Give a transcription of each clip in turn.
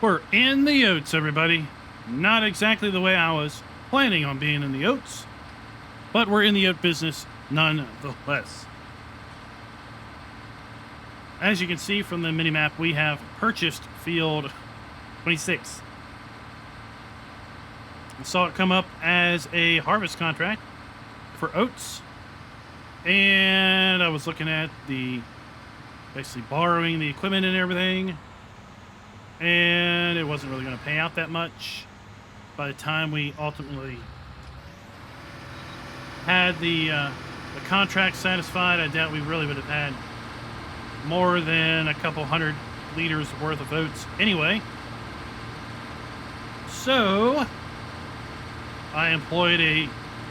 We're in the Oats, everybody. Not exactly the way I was planning on being in the Oats, but we're in the oat business nonetheless. As you can see from the mini-map, we have purchased field 26. I saw it come up as a harvest contract for oats, and I was looking at basically borrowing the equipment and everything, and it wasn't really going to pay out that much. By the time we ultimately had the contract satisfied, I doubt we really would have had more than a couple 100 liters worth of oats anyway. So I employed a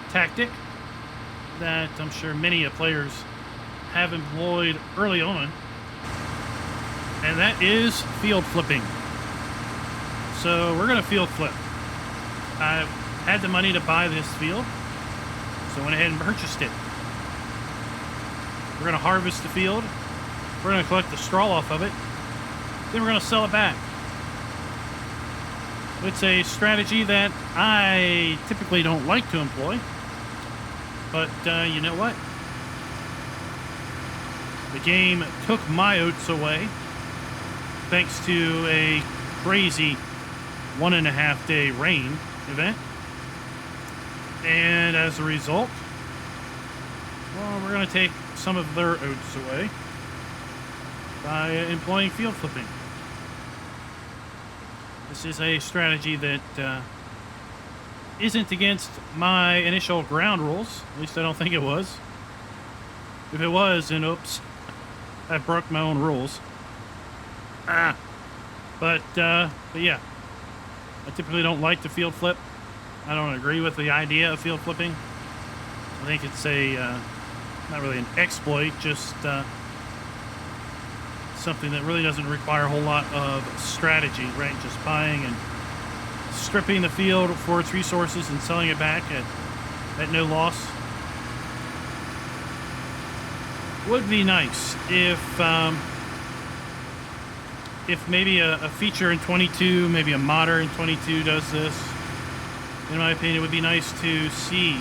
tactic that I'm sure many players have employed early on, and that is field flipping. So we're going to field flip. I've had the money to buy this field, so I went ahead and purchased it. We're going to harvest the field. We're going to collect the straw off of it. Then we're going to sell it back. It's a strategy that I typically don't like to employ, but you know what? The game took my oats away thanks to a crazy 1.5 day rain event, and as a result, well, we're going to take some of their oats away by employing field flipping. This is a strategy that isn't against my initial ground rules. At least I don't think it was. If it was, then oops, I broke my own rules. But yeah, I typically don't like the field flip. I don't agree with the idea of field flipping. I think it's not really an exploit, just something that really doesn't require a whole lot of strategy, right? Just buying and stripping the field for its resources and selling it back at no loss. Would be nice if maybe a feature in 22, maybe a modder in 22 does this. In my opinion, it would be nice to see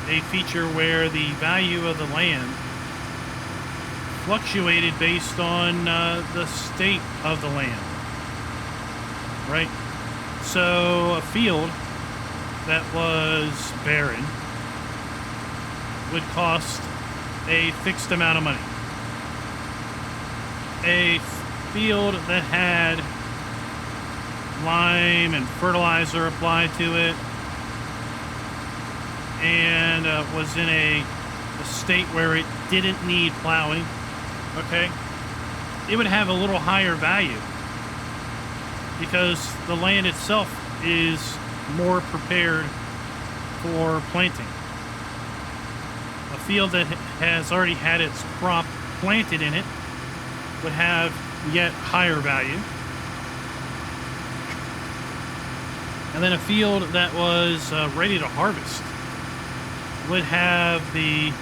a feature where the value of the land fluctuated based on the state of the land, right? So a field that was barren would cost a fixed amount of money. A field that had lime and fertilizer applied to it and was in a state where it didn't need plowing, okay, it would have a little higher value because the land itself is more prepared for planting. A field that has already had its crop planted in it would have yet higher value. And then a field that was ready to harvest would have the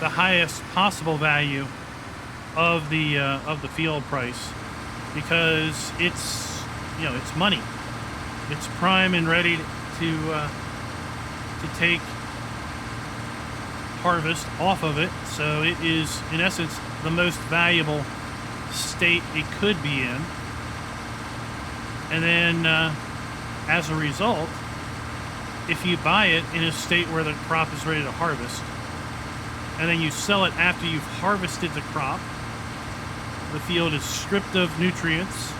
highest possible value of the field price, because it's money. It's prime and ready to take harvest off of it. So it is in essence the most valuable state it could be in. And then as a result, if you buy it in a state where the crop is ready to harvest, and then you sell it after you've harvested the crop, the field is stripped of nutrients,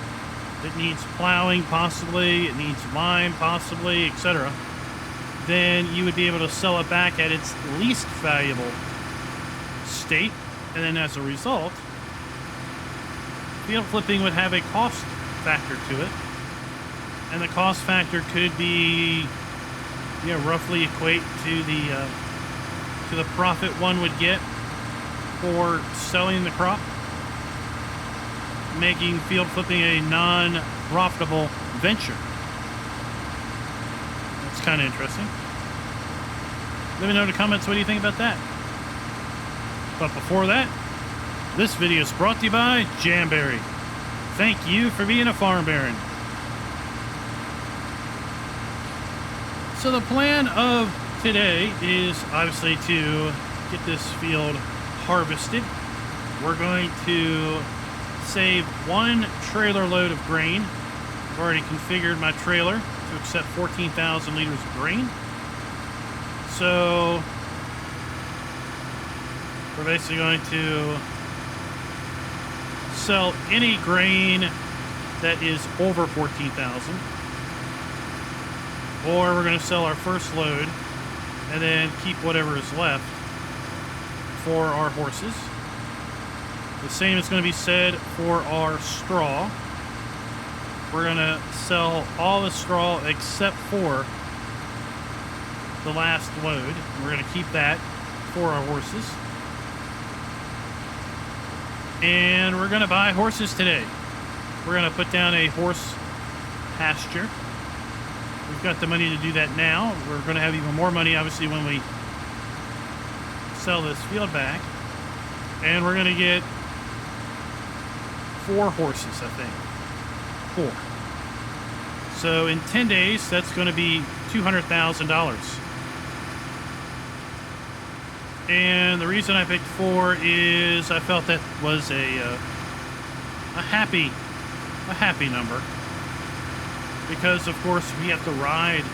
it needs plowing possibly, it needs lime possibly, etc., then you would be able to sell it back at its least valuable state, and then as a result, field flipping would have a cost factor to it, and the cost factor could be, roughly equate to the profit one would get for selling the crop, making field flipping a non-profitable venture. That's kind of interesting. Let me know in the comments what do you think about that. But before that, this video is brought to you by Jamberry. Thank you for being a farm baron. So the plan of today is obviously to get this field harvested. We're going to save 1 trailer load of grain. I've already configured my trailer to accept 14,000 liters of grain. So we're basically going to sell any grain that is over 14,000. Or we're going to sell our first load and then keep whatever is left for our horses. The same is going to be said for our straw. We're going to sell all the straw except for the last load. We're going to keep that for our horses. And we're going to buy horses today. We're going to put down a horse pasture. We've got the money to do that now. We're going to have even more money, obviously, when we sell this field back. And we're going to get 4 horses, I think. 4. So in 10 days, that's going to be $200,000. And the reason I picked 4 is I felt that was a happy number. Because, of course, we have to ride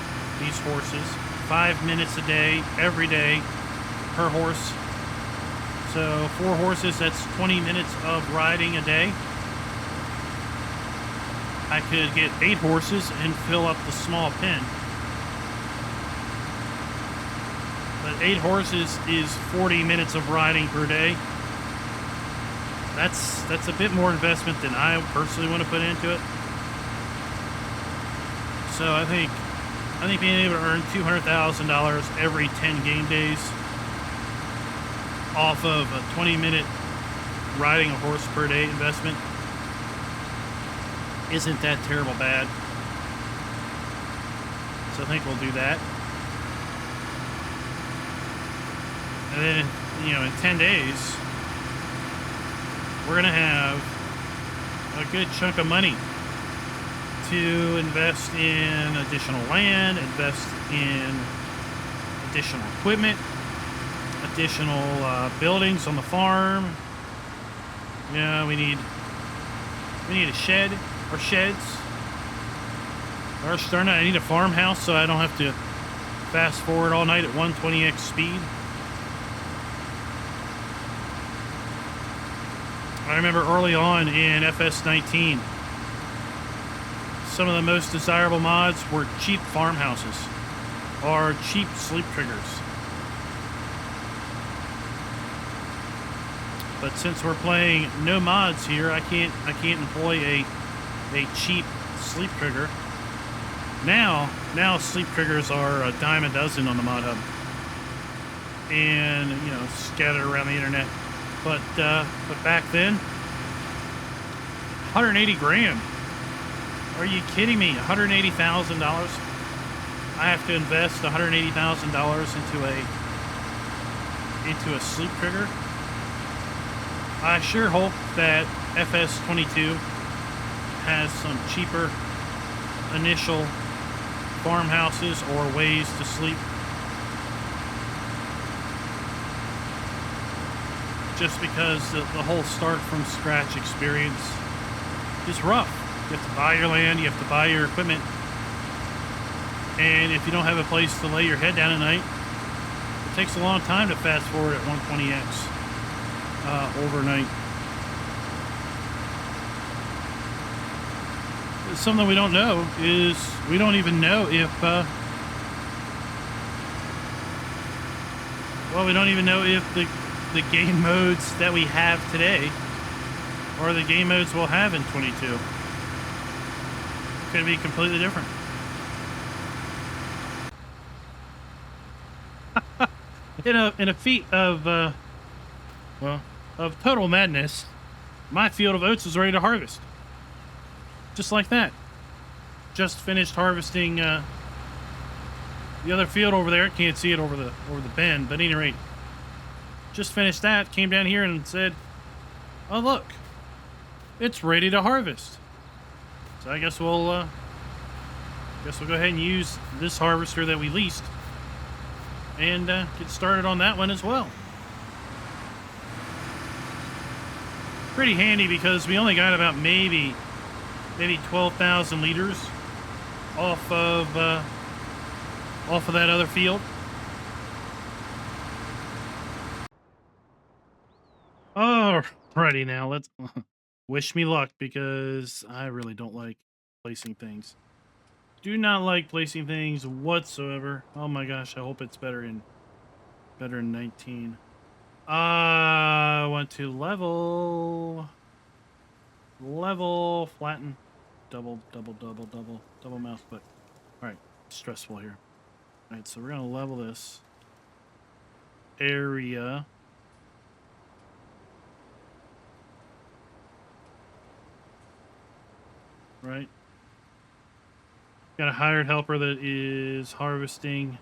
these horses 5 minutes a day, every day, per horse. So 4 horses, that's 20 minutes of riding a day. I could get 8 horses and fill up the small pen. But 8 horses is 40 minutes of riding per day. That's a bit more investment than I personally want to put into it. So I think being able to earn $200,000 every 10 game days off of a 20-minute riding a horse per day investment isn't that terrible bad. So I think we'll do that. And then, in 10 days, we're going to have a good chunk of money to invest in additional land, invest in additional equipment, additional buildings on the farm. We need a shed or sheds. Or starting out, I need a farmhouse so I don't have to fast forward all night at 120x speed. I remember early on in FS19, some of the most desirable mods were cheap farmhouses or cheap sleep triggers. But since we're playing no mods here, I can't employ a cheap sleep trigger. Now sleep triggers are a dime a dozen on the mod hub, and scattered around the internet. But back then, 180 grand. Are you kidding me? $180,000. I have to invest $180,000 into a sleep trigger. I sure hope that FS22 has some cheaper initial farmhouses or ways to sleep. Just because the whole start from scratch experience is rough. You have to buy your land, you have to buy your equipment, and if you don't have a place to lay your head down at night, it takes a long time to fast forward at 120x overnight. Something we don't know is we don't even know if we don't even know if the game modes that we have today are the game modes we'll have in 22. Could be completely different. In a feat of total madness, my field of oats is ready to harvest. Just like that. Just finished harvesting the other field over there. Can't see it over the bend, but at any rate, just finished that. Came down here and said, "Oh look, it's ready to harvest. So I guess we'll go ahead and use this harvester that we leased and get started on that one as well. Pretty handy because we only got about maybe 12,000 liters off of that other field. Alrighty, now let's wish me luck because I really don't like placing things. Do not like placing things whatsoever. Oh my gosh, I hope it's better in 19. I want to level, flatten, double mouse click. All right, stressful here. All right, so we're gonna level this area. Right. Got a hired helper that is harvesting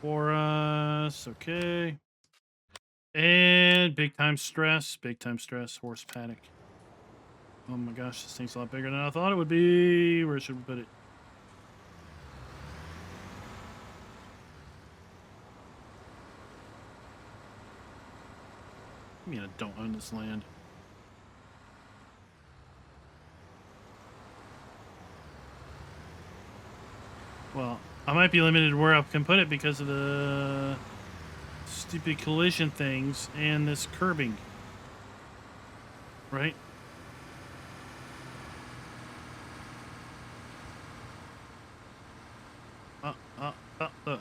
for us. Okay. And big time stress, horse paddock. Oh my gosh, this thing's a lot bigger than I thought it would be. Where should we put it? I mean, I don't own this land. Well, I might be limited where I can put it because of the stupid collision things and this curbing. Right?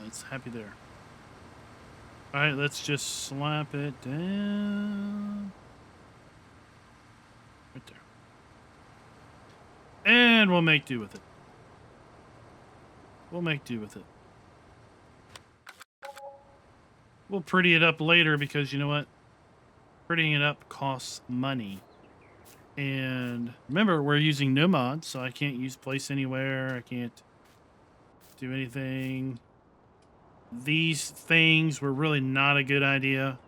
It's happy there. All right, let's just slap it down. Right there. And we'll make do with it. We'll pretty it up later because you know what? Prettying it up costs money. And remember, we're using no mods, so I can't use place anywhere. I can't do anything. These things were really not a good idea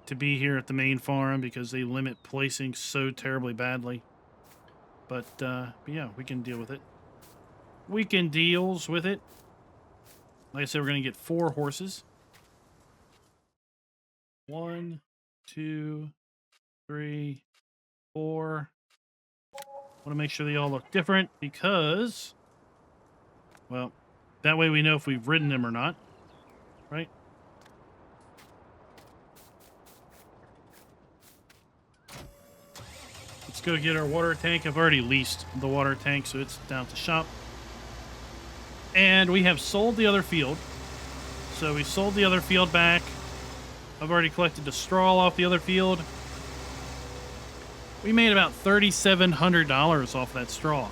to be here at the main farm because they limit placing so terribly badly. But yeah, we can deal with it. Like I said, we're going to get 4 horses. 1, 2, 3, 4. I want to make sure they all look different because, well, that way we know if we've ridden them or not, right? Let's go get our water tank. I've already leased the water tank, so it's down at the shop. And we have sold the other field. So we sold the other field back. I've already collected the straw off the other field. We made about $3,700 off that straw.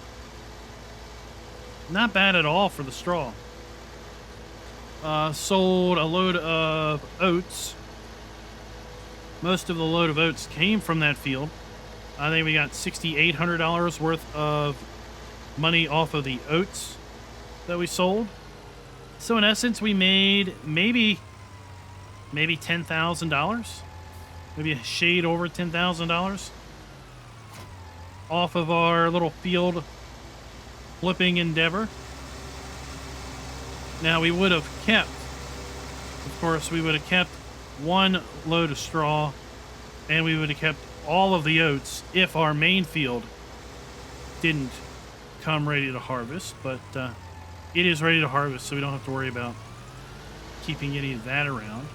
Not bad at all for the straw. Sold a load of oats. Most of the load of oats came from that field. I think we got $6,800 worth of money off of the oats that we sold. So in essence, we made maybe $10,000, maybe a shade over $10,000 off of our little field flipping endeavor. Now we would have kept, of course, we would have kept 1 load of straw, and we would have kept all of the oats if our main field didn't come ready to harvest. But it is ready to harvest, so we don't have to worry about keeping any of that around.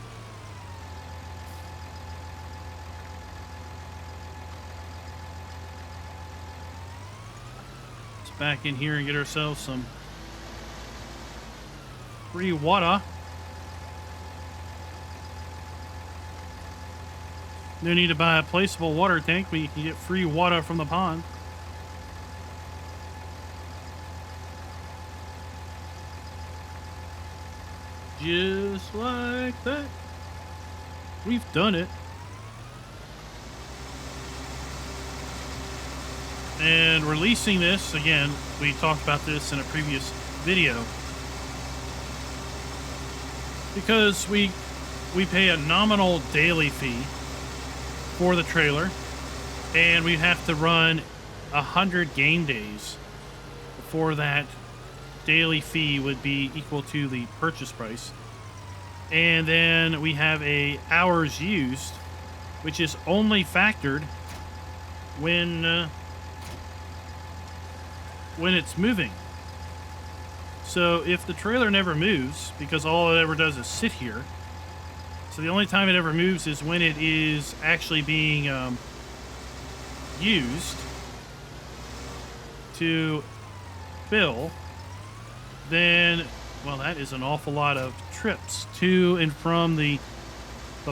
Let's back in here and get ourselves some free water. No need to buy a placeable water tank. We can get free water from the pond. Just like that. We've done it. And releasing this, again, we talked about this in a previous video. Because we pay a nominal daily fee for the trailer, and we have to run 100 game days before that daily fee would be equal to the purchase price. And then we have a hours used, which is only factored when it's moving. So if the trailer never moves, because all it ever does is sit here, so the only time it ever moves is when it is actually being used to fill, then, well, that is an awful lot of trips to and from the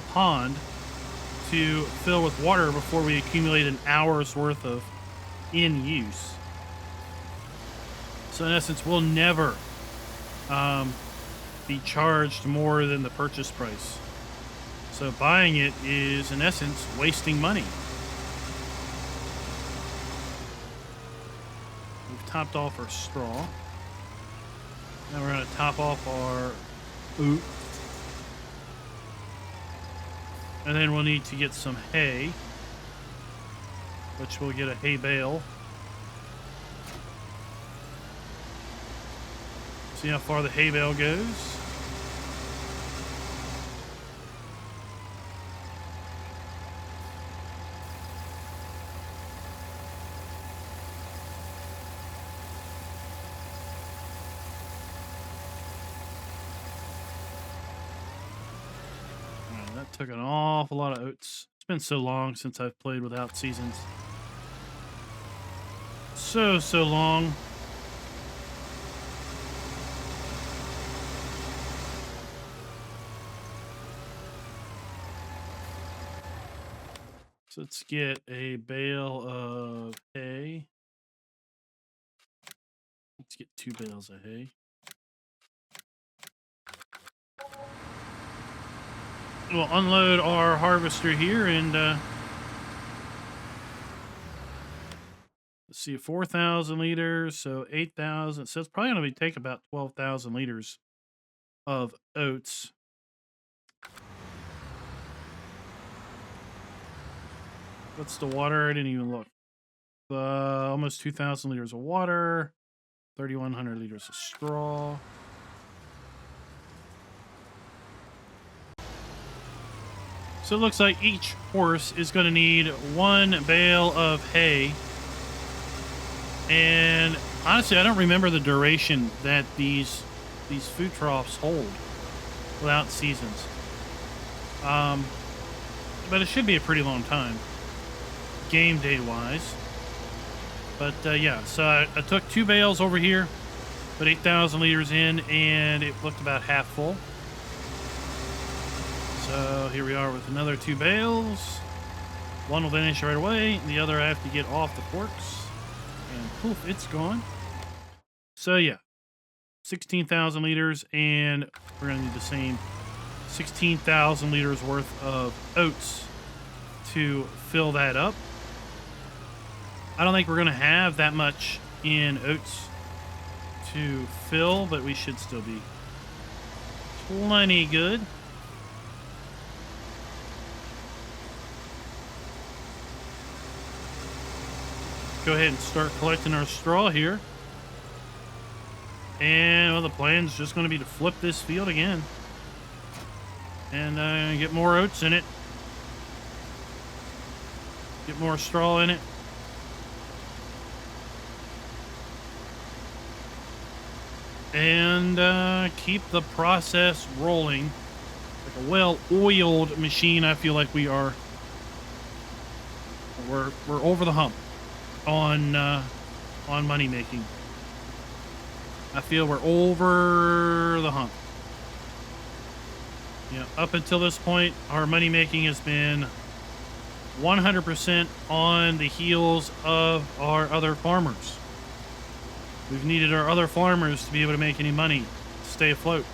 pond to fill with water before we accumulate an hour's worth of in use. So in essence, we'll never be charged more than the purchase price. So buying it is, in essence, wasting money. We've topped off our straw. Now we're going to top off our Oats. And then we'll need to get some hay, which we'll get a hay bale. See how far the hay bale goes. That took an awful lot of oats. It's been so long since I've played without seasons. So long. So let's get a bale of hay. Let's get 2 bales of hay. We'll unload our harvester here and let's see, 4,000 liters, so 8,000. So it's probably going to take about 12,000 liters of oats. What's the water? I didn't even look. Almost 2,000 liters of water, 3,100 liters of straw. So it looks like each horse is going to need 1 bale of hay. And honestly, I don't remember the duration that these food troughs hold without seasons. But it should be a pretty long time, game day wise. But yeah, so I took 2 bales over here, put 8,000 liters in, and it looked about half full. So here we are with another 2 bales. One will finish right away, and the other I have to get off the forks. And poof, it's gone. So yeah, 16,000 liters, and we're going to need the same 16,000 liters worth of oats to fill that up. I don't think we're going to have that much in oats to fill, but we should still be plenty good. Go ahead and start collecting our straw here. And well, the plan's just going to be to flip this field again and get more oats in it, get more straw in it. And keep the process rolling like a well-oiled machine. I feel like we are. We're over the hump on money making. I feel we're over the hump. Yeah, up until this point, our money making has been 100% on the heels of our other farmers. We've needed our other farmers to be able to make any money to stay afloat.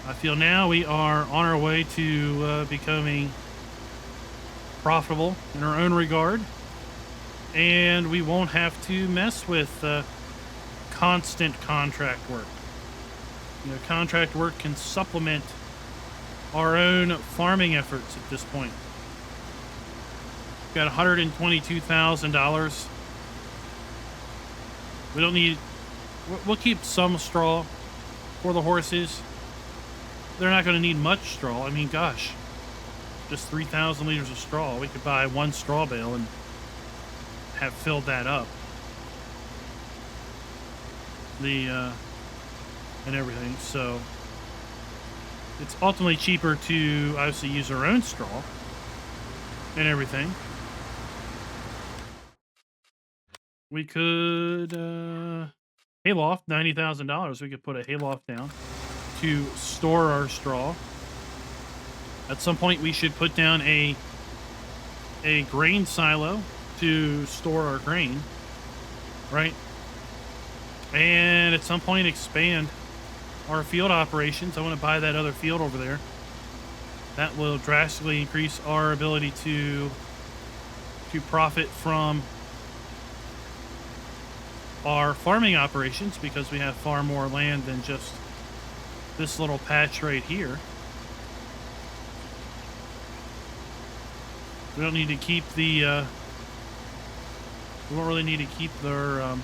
I feel now we are on our way to becoming profitable in our own regard, and we won't have to mess with constant contract work. You know, contract work can supplement our own farming efforts at this point. Got $122,000. We don't need... We'll keep some straw for the horses. They're not going to need much straw. I mean, gosh. Just 3,000 liters of straw. We could buy one straw bale and have filled that up. And everything. So it's ultimately cheaper to obviously use our own straw and everything. We could hayloft, $90,000. We could put a hayloft down to store our straw. At some point, we should put down a grain silo to store our grain, right? And at some point, expand our field operations. I want to buy that other field over there. That will drastically increase our ability to profit from our farming operations, because we have far more land than just this little patch right here. We don't need to keep the we don't really need to keep their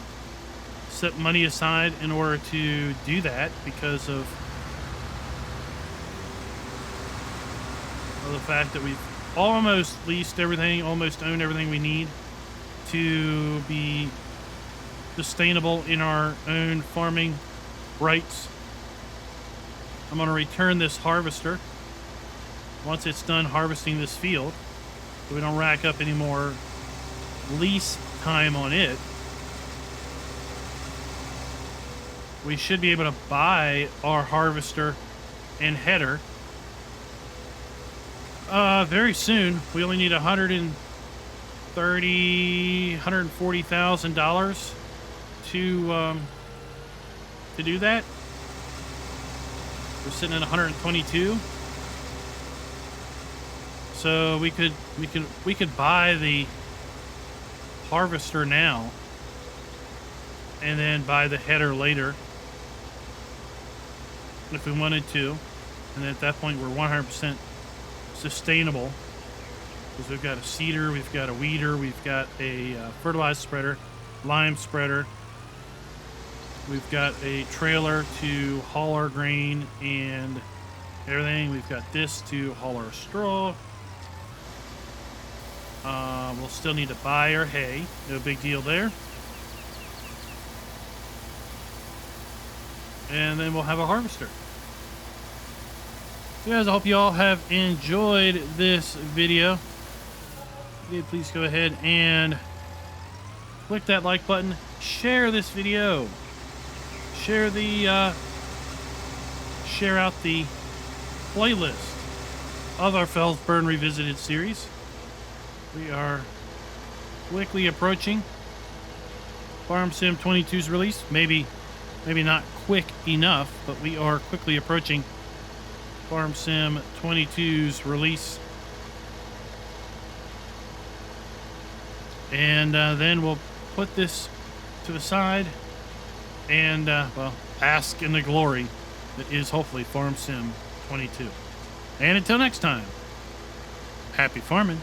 set money aside in order to do that, because of the fact that we've almost leased everything, almost owned everything we need to be sustainable in our own farming rights. I'm going to return this harvester once it's done harvesting this field, so we don't rack up any more lease time on it. We should be able to buy our harvester and header very soon. We only need $140,000 to do that. We're sitting at 122. So we could buy the harvester now and then buy the header later if we wanted to. And at that point, we're 100% sustainable, because we've got a seeder, we've got a weeder, we've got a fertilizer spreader, lime spreader, we've got a trailer to haul our grain and everything. We've got this to haul our straw. We'll still need to buy our hay. No big deal there. And then we'll have a harvester. So guys, I hope you all have enjoyed this video. If you did, please go ahead and click that like button. Share this video. Share out the playlist of our Felsbrunn Revisited series. We are quickly approaching Farm Sim 22's release. Maybe not quick enough, but we are quickly approaching Farm Sim 22's release. And then we'll put this to the side and, well, bask in the glory that is hopefully Farm Sim 22. And until next time, happy farming.